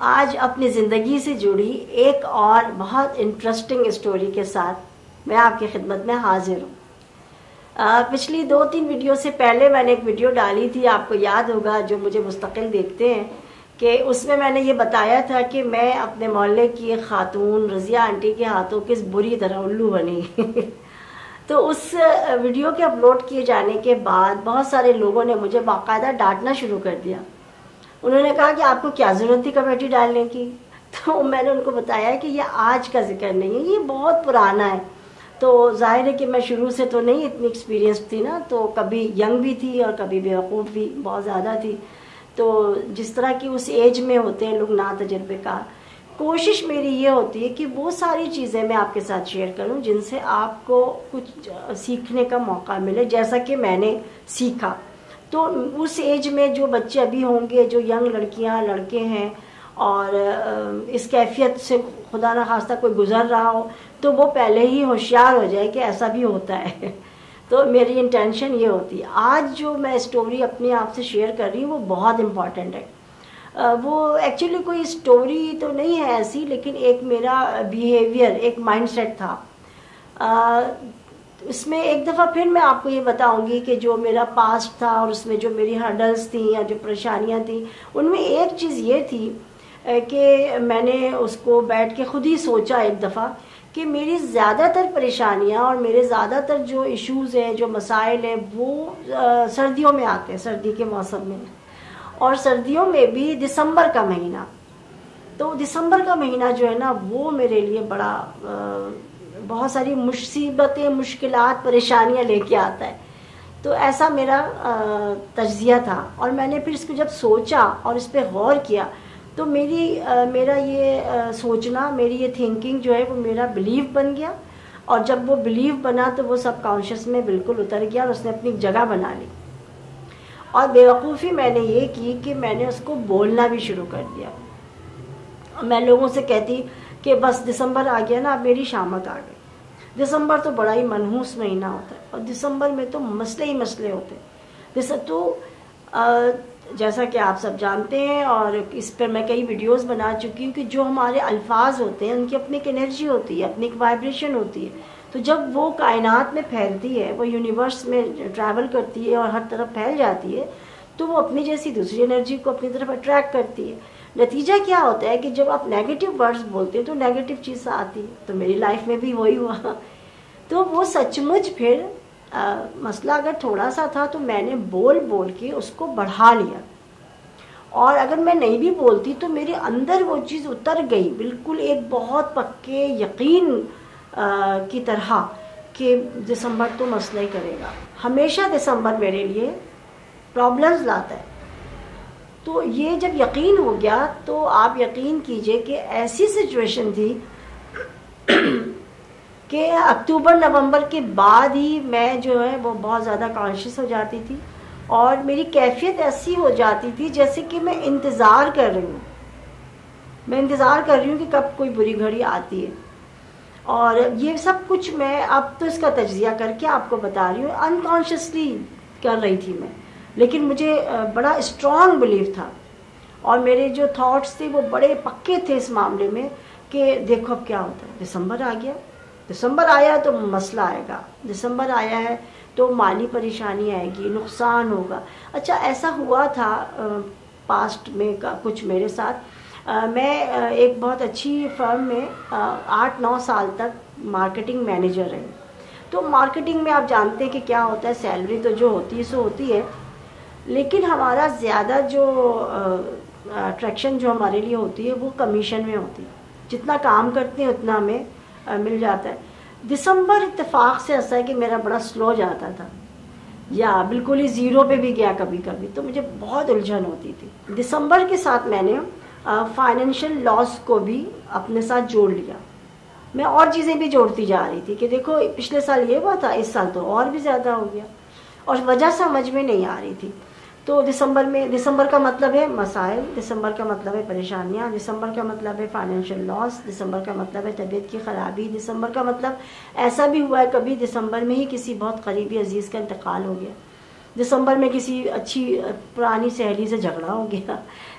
آج اپنی زندگی سے جڑی ایک اور بہت انٹرسٹنگ اسٹوری کے ساتھ میں آپ کی خدمت میں حاضر ہوں۔ پچھلی 2-3 ویڈیو سے پہلے میں نے ایک ویڈیو ڈالی تھی، آپ کو یاد ہوگا جو مجھے مستقل دیکھتے ہیں، کہ اس میں نے یہ بتایا تھا کہ میں اپنے محلے کی ایک خاتون رضیہ آنٹی کے ہاتھوں کس بری طرح الو بنی۔ تو اس ویڈیو کے اپلوڈ کیے جانے کے بعد بہت سارے لوگوں نے مجھے باقاعدہ ڈانٹنا شروع کر دیا۔ انہوں نے کہا کہ آپ کو کیا ضرورت تھی کمیٹی ڈالنے کی؟ تو میں نے ان کو بتایا کہ یہ آج کا ذکر نہیں ہے، یہ بہت پرانا ہے۔ تو ظاہر ہے کہ میں شروع سے تو نہیں اتنی ایکسپیرینس تھی نا، تو کبھی ینگ بھی تھی اور کبھی بیوقوف بھی بہت زیادہ تھی۔ تو جس طرح کی اس ایج میں ہوتے ہیں لوگ نا تجربے کار، کوشش میری یہ ہوتی ہے کہ وہ ساری چیزیں میں آپ کے ساتھ شیئر کروں جن سے آپ کو کچھ سیکھنے کا موقع ملے، جیسا کہ میں نے سیکھا۔ تو اس ایج میں جو بچے ابھی ہوں گے، جو ینگ لڑکیاں لڑکے ہیں اور اس کیفیت سے خدا نخواستہ کوئی گزر رہا ہو، تو وہ پہلے ہی ہوشیار ہو جائے کہ ایسا بھی ہوتا ہے۔ تو میری انٹینشن یہ ہوتی ہے۔ آج جو میں اسٹوری اپنے آپ سے شیئر کر رہی ہوں وہ بہت امپورٹنٹ ہے۔ وہ ایکچولی کوئی اسٹوری تو نہیں ہے ایسی، لیکن ایک میرا بیہیویئر، ایک مائنڈ سیٹ تھا۔ اس میں ایک دفعہ پھر میں آپ کو یہ بتاؤں گی کہ جو میرا پاسٹ تھا اور اس میں جو میری ہرڈلز تھیں یا جو پریشانیاں تھیں، ان میں ایک چیز یہ تھی کہ میں نے اس کو بیٹھ کے خود ہی سوچا ایک دفعہ کہ میری زیادہ تر پریشانیاں اور میرے زیادہ تر جو ایشوز ہیں، جو مسائل ہیں، وہ سردیوں میں آتے ہیں، سردی کے موسم میں، اور سردیوں میں بھی دسمبر کا مہینہ۔ تو دسمبر کا مہینہ جو ہے نا، وہ میرے لیے بڑا بہت ساری مصیبتیں، مشکلات، پریشانیاں لے کے آتا ہے۔ تو ایسا میرا تجزیہ تھا، اور میں نے پھر اس کو جب سوچا اور اس پہ غور کیا تو میرا یہ سوچنا، میری یہ تھنکنگ جو ہے وہ میرا بلیف بن گیا، اور جب وہ بلیف بنا تو وہ سب کانشیس میں بالکل اتر گیا اور اس نے اپنی جگہ بنا لی۔ اور بیوقوفی میں نے یہ کی کہ میں نے اس کو بولنا بھی شروع کر دیا۔ میں لوگوں سے کہتی کہ بس دسمبر آ گیا نا، اب میری شامت آ گئی۔ دسمبر تو بڑا ہی منحوس مہینہ ہوتا ہے، اور دسمبر میں تو مسئلے ہی مسئلے ہوتے ہیں۔ تو جیسا کہ آپ سب جانتے ہیں، اور اس پر میں کئی ویڈیوز بنا چکی ہوں، کہ جو ہمارے الفاظ ہوتے ہیں ان کی اپنی ایک انرجی ہوتی ہے، اپنی ایک وائبریشن ہوتی ہے۔ تو جب وہ کائنات میں پھیلتی ہے، وہ یونیورس میں ٹریول کرتی ہے اور ہر طرف پھیل جاتی ہے، تو وہ اپنی جیسی دوسری انرجی کو اپنی طرف اٹریکٹ کرتی ہے۔ نتیجہ کیا ہوتا ہے کہ جب آپ نیگیٹو ورڈز بولتے ہیں تو نیگیٹو چیز آتی ہے۔ تو میری لائف میں بھی وہی ہوا۔ تو وہ سچ مچ پھر مسئلہ اگر تھوڑا سا تھا تو میں نے بول بول کے اس کو بڑھا لیا، اور اگر میں نہیں بھی بولتی تو میرے اندر وہ چیز اتر گئی بالکل ایک بہت پکے یقین کی طرح کہ دسمبر تو مسئلہ ہی کرے گا، ہمیشہ دسمبر میرے لیے پرابلمز لاتا ہے۔ تو یہ جب یقین ہو گیا تو آپ یقین کیجئے کہ ایسی سچویشن تھی کہ اکتوبر نومبر کے بعد ہی میں جو ہے وہ بہت زیادہ کانشیس ہو جاتی تھی، اور میری کیفیت ایسی ہو جاتی تھی جیسے کہ میں انتظار کر رہی ہوں، میں انتظار کر رہی ہوں کہ کب کوئی بری گھڑی آتی ہے۔ اور یہ سب کچھ میں اب تو اس کا تجزیہ کر کے آپ کو بتا رہی ہوں، انکانشیسلی کر رہی تھی میں، لیکن مجھے بڑا اسٹرانگ بلیف تھا، اور میرے جو تھاٹس تھے وہ بڑے پکے تھے اس معاملے میں کہ دیکھو اب کیا ہوتا ہے، دسمبر آ گیا، دسمبر آیا تو مسئلہ آئے گا، دسمبر آیا ہے تو مالی پریشانی آئے گی، نقصان ہوگا۔ اچھا ایسا ہوا تھا پاسٹ میں کچھ میرے ساتھ، میں ایک بہت اچھی فرم میں 8-9 سال تک مارکیٹنگ مینیجر رہی۔ تو مارکیٹنگ میں آپ جانتے ہیں کہ کیا ہوتا ہے، سیلری تو جو ہوتی ہے سو ہوتی ہے، لیکن ہمارا زیادہ جو اٹریکشن جو ہمارے لیے ہوتی ہے وہ کمیشن میں ہوتی ہے، جتنا کام کرتے ہیں اتنا ہمیں مل جاتا ہے۔ دسمبر اتفاق سے ایسا ہے کہ میرا بڑا سلو جاتا تھا، یا بالکل ہی زیرو پہ بھی گیا کبھی کبھی، تو مجھے بہت الجھن ہوتی تھی۔ دسمبر کے ساتھ میں نے فائنینشیل لاس کو بھی اپنے ساتھ جوڑ لیا، میں اور چیزیں بھی جوڑتی جا رہی تھی کہ دیکھو پچھلے سال یہ ہوا تھا، اس سال تو اور بھی زیادہ ہو گیا، اور وجہ سمجھ میں نہیں آ رہی تھی۔ تو دسمبر کا مطلب ہے مسائل، دسمبر کا مطلب ہے پریشانیاں، دسمبر کا مطلب ہے فائنینشیل لاس، دسمبر کا مطلب ہے طبیعت کی خرابی، دسمبر کا مطلب ایسا بھی ہوا ہے کبھی دسمبر میں ہی کسی بہت قریبی عزیز کا انتقال ہو گیا، دسمبر میں کسی اچھی پرانی سہیلی سے جھگڑا ہو گیا،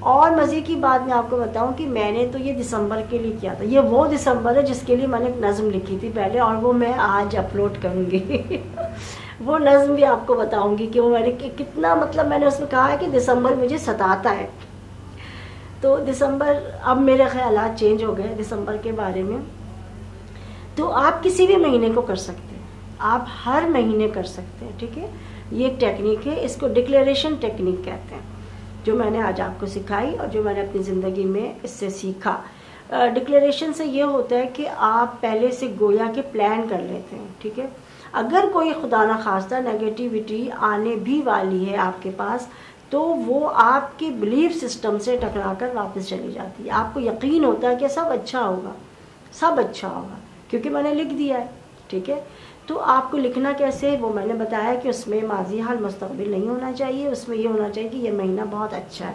اور مزے کی بات میں آپ کو بتاؤں کہ میں نے تو یہ دسمبر کے لیے کیا تھا. یہ وہ دسمبر ہے جس کے لیے میں نے ایک نظم لکھی تھی پہلے, اور وہ میں آج اپلوڈ کروں گی. وہ نظم بھی آپ کو بتاؤں گی کہ وہ میں نے کتنا, مطلب میں نے اس میں کہا ہے کہ دسمبر مجھے ستاتا ہے. تو دسمبر, اب میرے خیالات چینج ہو گئے دسمبر کے بارے میں. تو آپ کسی بھی مہینے کو کر سکتے ہیں, آپ ہر مہینے کر سکتے ہیں, ٹھیک ہے. یہ ایک ٹیکنیک ہے, اس کو ڈکلیریشن ٹیکنیک کہتے ہیں, جو میں نے آج آپ کو سکھائی اور جو میں نے اپنی زندگی میں اس سے سیکھا. ڈکلیریشن سے یہ ہوتا ہے کہ آپ پہلے سے گویا کے پلان کر لیتے ہیں, ٹھیک ہے. اگر کوئی خدا نخواستہ نیگیٹیوٹی آنے بھی والی ہے آپ کے پاس, تو وہ آپ کے بلیف سسٹم سے ٹکرا کر واپس چلی جاتی ہے. آپ کو یقین ہوتا ہے کہ سب اچھا ہوگا, سب اچھا ہوگا, کیونکہ میں نے لکھ دیا ہے, ٹھیک ہے. تو آپ کو لکھنا کیسے, وہ میں نے بتایا کہ اس میں ماضی حال مستقبل نہیں ہونا چاہیے, اس میں یہ ہونا چاہیے کہ یہ مہینہ بہت اچھا ہے.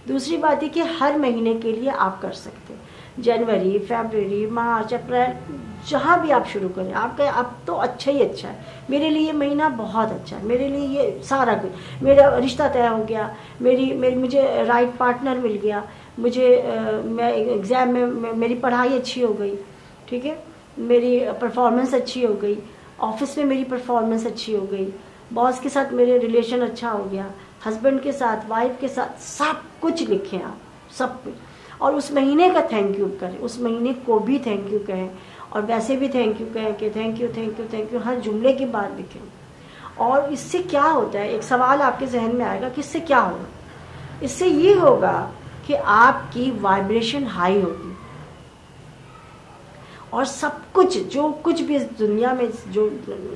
دوسری بات یہ کہ ہر مہینے کے لیے آپ کر سکتے ہیں, جنوری, فیبرری, مارچ, اپریل, جہاں بھی آپ شروع کریں. آپ کا اب تو اچھا ہی اچھا ہے, میرے لیے یہ مہینہ بہت اچھا ہے, میرے لیے یہ سارا کچھ, میرا رشتہ طے ہو گیا, مجھے رائٹ پارٹنر مل گیا, مجھے میں ایگزام میں میری پڑھائی اچھی ہو گئی, ٹھیک ہے, میری پرفارمنس اچھی ہو گئی, آفس میں میری پرفارمنس اچھی ہو گئی, باس کے ساتھ میرے ریلیشن اچھا ہو گیا, ہسبینڈ کے ساتھ, وائف کے ساتھ, سب کچھ لکھیں آپ, سب کچھ. اور اس مہینے کا تھینک یو کریں, اس مہینے کو بھی تھینک یو کہیں, اور ویسے بھی تھینک یو کہیں کہ thank you thank you thank you, ہر جملے کے بعد لکھیں. اور اس سے کیا ہوتا ہے, ایک سوال آپ کے ذہن میں آئے گا کہ اس سے کیا ہوگا. اس سے یہ ہوگا کہ آپ کی وائبریشن ہائی ہوگی, اور سب کچھ جو کچھ بھی اس دنیا میں جو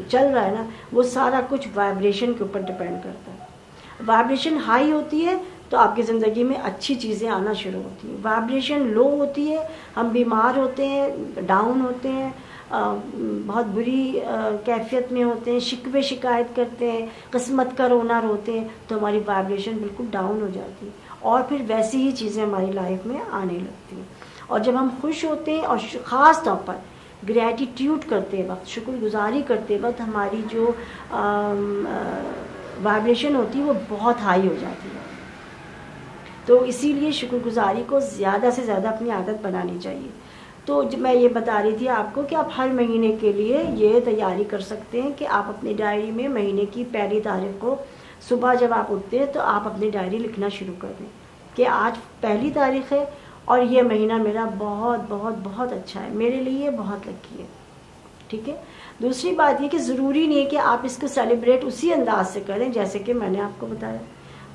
چل رہا ہے نا, وہ سارا کچھ وائبریشن کے اوپر ڈپینڈ کرتا ہے. وائبریشن ہائی ہوتی ہے تو آپ کی زندگی میں اچھی چیزیں آنا شروع ہوتی ہیں. وائبریشن لو ہوتی ہے, ہم بیمار ہوتے ہیں, ڈاؤن ہوتے ہیں, بہت بری کیفیت میں ہوتے ہیں, شکوے شکایت کرتے ہیں, قسمت کا رونا روتے ہیں, تو ہماری وائبریشن بالکل ڈاؤن ہو جاتی ہے, اور پھر ویسی ہی چیزیں ہماری لائف میں آنے لگتی ہیں. اور جب ہم خوش ہوتے ہیں, اور خاص طور پر گریٹیٹیوڈ کرتے وقت, شکر گزاری کرتے وقت, ہماری جو وائبریشن ہوتی ہے وہ بہت ہائی ہو جاتی ہے. تو اسی لیے شکر گزاری کو زیادہ سے زیادہ اپنی عادت بنانی چاہیے. تو میں یہ بتا رہی تھی آپ کو کہ آپ ہر مہینے کے لیے یہ تیاری کر سکتے ہیں کہ آپ اپنی ڈائری میں مہینے کی پہلی تاریخ کو صبح جب آپ اٹھتے ہیں تو آپ اپنی ڈائری لکھنا شروع کر دیں کہ آج پہلی تاریخ ہے اور یہ مہینہ میرا بہت بہت بہت اچھا ہے, میرے لیے بہت لکی ہے, ٹھیک ہے. دوسری بات یہ کہ ضروری نہیں ہے کہ آپ اس کو سیلیبریٹ اسی انداز سے کریں جیسے کہ میں نے آپ کو بتایا.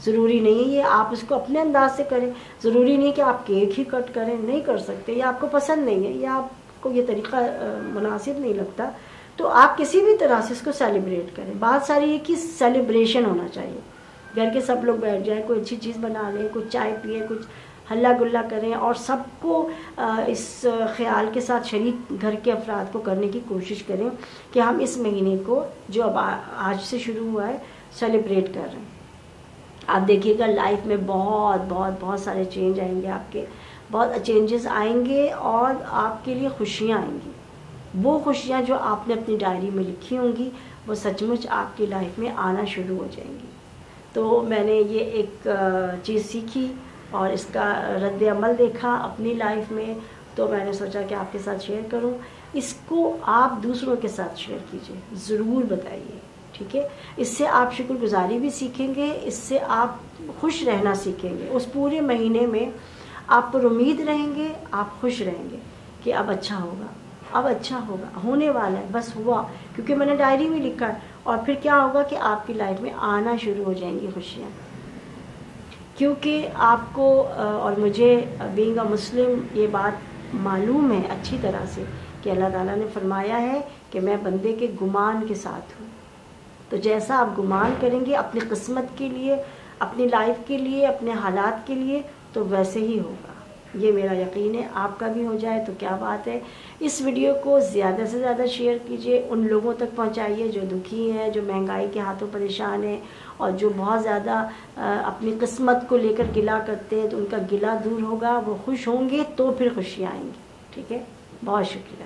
ضروری نہیں ہے یہ, آپ اس کو اپنے انداز سے کریں. ضروری نہیں کہ آپ کیک ہی کٹ کریں, نہیں کر سکتے, یا آپ کو پسند نہیں ہے, یا آپ کو یہ طریقہ مناسب نہیں لگتا, تو آپ کسی بھی طرح سے اس کو سیلیبریٹ کریں. بات ساری یہ کہ سیلیبریشن ہونا چاہیے, گھر کے سب لوگ بیٹھ جائیں, کوئی اچھی چیز بنا لیں, کچھ چائے پئیں, کچھ ہلا گلا کریں, اور سب کو اس خیال کے ساتھ شریک گھر کے افراد کو کرنے کی کوشش کریں کہ ہم اس مہینے کو جو اب آج سے شروع ہوا ہے سیلیبریٹ کر رہے ہیں. آپ دیکھیے گا لائف میں بہت بہت بہت سارے چینج آئیں گے, آپ کے بہت چینجز آئیں گے, اور آپ کے لیے خوشیاں آئیں گی. وہ خوشیاں جو آپ نے اپنی ڈائری میں لکھی ہوں گی وہ سچ مچ آپ کی لائف میں آنا شروع ہو جائیں گی. تو میں نے یہ ایک چیز سیکھی اور اس کا رد عمل دیکھا اپنی لائف میں, تو میں نے سوچا کہ آپ کے ساتھ شیئر کروں. اس کو آپ دوسروں کے ساتھ شیئر کیجئے, ضرور بتائیے, ٹھیک ہے. اس سے آپ شکر گزاری بھی سیکھیں گے, اس سے آپ خوش رہنا سیکھیں گے. اس پورے مہینے میں آپ پر امید رہیں گے, آپ خوش رہیں گے کہ اب اچھا ہوگا, اب اچھا ہوگا, ہونے والا ہے, بس ہوا, کیونکہ میں نے ڈائری میں لکھا ہے. اور پھر کیا ہوگا کہ آپ کی لائف میں آنا شروع ہو جائیں گی خوشیاں, کیونکہ آپ کو اور مجھے بینگ اے مسلم یہ بات معلوم ہے اچھی طرح سے کہ اللہ تعالیٰ نے فرمایا ہے کہ میں بندے کے گمان کے ساتھ ہوں. تو جیسا آپ گمان کریں گے اپنی قسمت کے لیے, اپنی لائف کے لیے, اپنے حالات کے لیے, تو ویسے ہی ہوگا. یہ میرا یقین ہے. آپ کا بھی ہو جائے تو کیا بات ہے. اس ویڈیو کو زیادہ سے زیادہ شیئر کیجئے, ان لوگوں تک پہنچائیے جو دکھی ہیں, جو مہنگائی کے ہاتھوں پریشان ہیں, اور جو بہت زیادہ اپنی قسمت کو لے کر گلہ کرتے ہیں. تو ان کا گلہ دور ہوگا, وہ خوش ہوں گے تو پھر خوشیاں آئیں گی. ٹھیک ہے, بہت شکریہ.